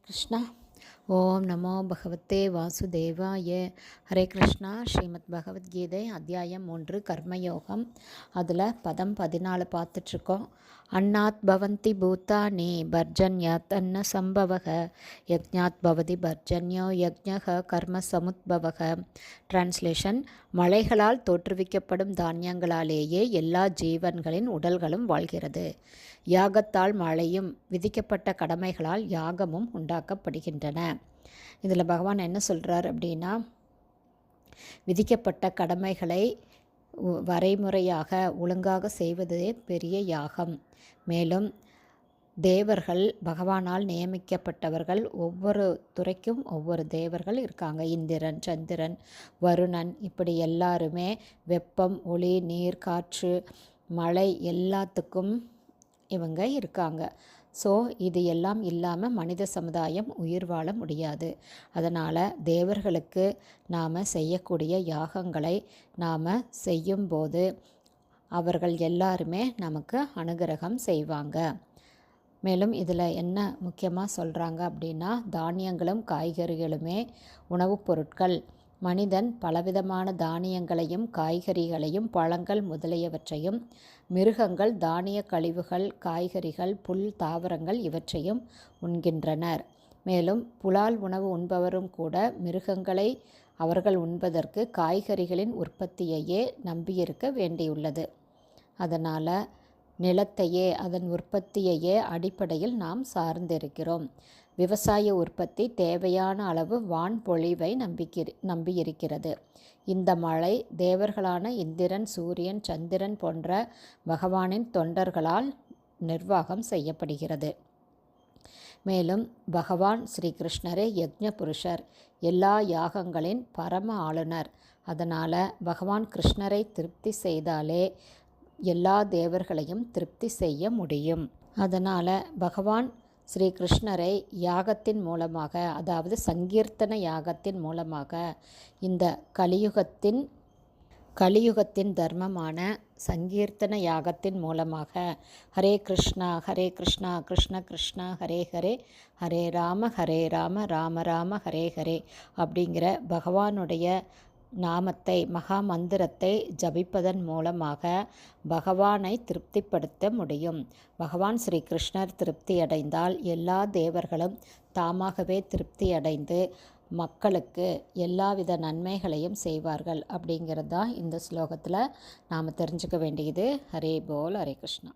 கிருஷ்ணா. ஓம் நமோ பகவத்தே வாசுதேவாய. ஹரே கிருஷ்ணா. ஸ்ரீமத் பகவத்கீதை அத்தியாயம் 3 கர்மயோகம். அதில் பதம் 14 பார்த்துட்ருக்கோம். அன்னாத் பவந்தி பூத்தானி பர்ஜன்யாத் அன்ன சம்பவக யஜ்ஞாத் பவதி பர்ஜன்யோ யஜ்ஞக கர்ம சமுத்பவக. டிரான்ஸ்லேஷன்: மழைகளால் தோற்றுவிக்கப்படும் தானியங்களாலேயே எல்லா ஜீவன்களின் உடல்களும் வாழ்கிறது. யாகத்தால் மழையும் விதிக்கப்பட்ட கடமைகளால் யாகமும் உண்டாக்கப்படுகின்றன. இதில் பகவான் என்ன சொல்கிறார் அப்படின்னா, விதிக்கப்பட்ட கடமைகளை வரைமுறையாக ஒழுங்காக செய்வதே பெரிய யாகம். மேலும் தேவர்கள் பகவானால் நியமிக்கப்பட்டவர்கள். ஒவ்வொரு துறைக்கும் ஒவ்வொரு தேவர்கள் இருக்காங்க. இந்திரன், சந்திரன், வருணன், இப்படி எல்லாருமே வெப்பம், ஒளி, நீர், காற்று, மழை எல்லாத்துக்கும் இவங்க இருக்காங்க. ஸோ இது எல்லாம் இல்லாமல் மனித சமுதாயம் உயிர் வாழ முடியாது. அதனால் தேவர்களுக்கு நாம் செய்யக்கூடிய யாகங்களை நாம் செய்யும்போது அவர்கள் எல்லாருமே நமக்கு அனுகிரகம் செய்வாங்க. மேலும் இதில் என்ன முக்கியமாக சொல்கிறாங்க அப்படின்னா, தானியங்களும் காய்கறிகளுமே உணவுப் பொருட்கள். மனிதன் பலவிதமான தானியங்களையும் காய்கறிகளையும் பழங்கள் முதலியவற்றையும், மிருகங்கள் தானிய கழிவுகள், காய்கறிகள், புல், தாவரங்கள் இவற்றையும் உண்கின்றனர். மேலும் புலால் உணவு உண்பவரும் கூட மிருகங்களை அவர்கள் உண்பதற்கு காய்கறிகளின் உற்பத்தியையே நம்பியிருக்க வேண்டியுள்ளது. அதனால் நிலத்தையே, அதன் உற்பத்தியையே அடிப்படையில் நாம் சார்ந்திருக்கிறோம். விவசாய உற்பத்தி தேவையான அளவு வான் பொழிவை நம்பியிருக்கிறது. இந்த மழை தேவர்களான இந்திரன், சூரியன், சந்திரன் போன்ற பகவானின் தொண்டர்களால் நிர்வாகம் செய்யப்படுகிறது. மேலும் பகவான் ஸ்ரீகிருஷ்ணரே யக்ஞ புருஷர், எல்லா யாகங்களின் பரம ஆளுநர். அதனால் பகவான் கிருஷ்ணரை திருப்தி செய்தாலே எல்லா தேவர்களையும் திருப்தி செய்ய முடியும். அதனால் பகவான் ஸ்ரீகிருஷ்ணரை யாகத்தின் மூலமாக, அதாவது சங்கீர்த்தன யாகத்தின் மூலமாக, இந்த கலியுகத்தின் தர்மமான சங்கீர்த்தன யாகத்தின் மூலமாக ஹரே கிருஷ்ணா ஹரே கிருஷ்ணா கிருஷ்ண கிருஷ்ணா ஹரே ஹரே, ஹரே ராம ராம ராம ஹரே ஹரே அப்படிங்கிற பகவானுடைய நாமத்தை, மகா மந்திரத்தை ஜபிப்பதன் மூலமாக பகவானை திருப்திப்படுத்த முடியும். பகவான் ஸ்ரீ கிருஷ்ணர் திருப்தி அடைந்தால் எல்லா தேவர்களும் தாமாகவே திருப்தி அடைந்து மக்களுக்கு எல்லாவித நன்மைகளையும் செய்வார்கள். அப்படிங்கிறது தான் இந்த ஸ்லோகத்தில் நாம் தெரிஞ்சுக்க வேண்டியது. ஹரே போல், ஹரே கிருஷ்ணா.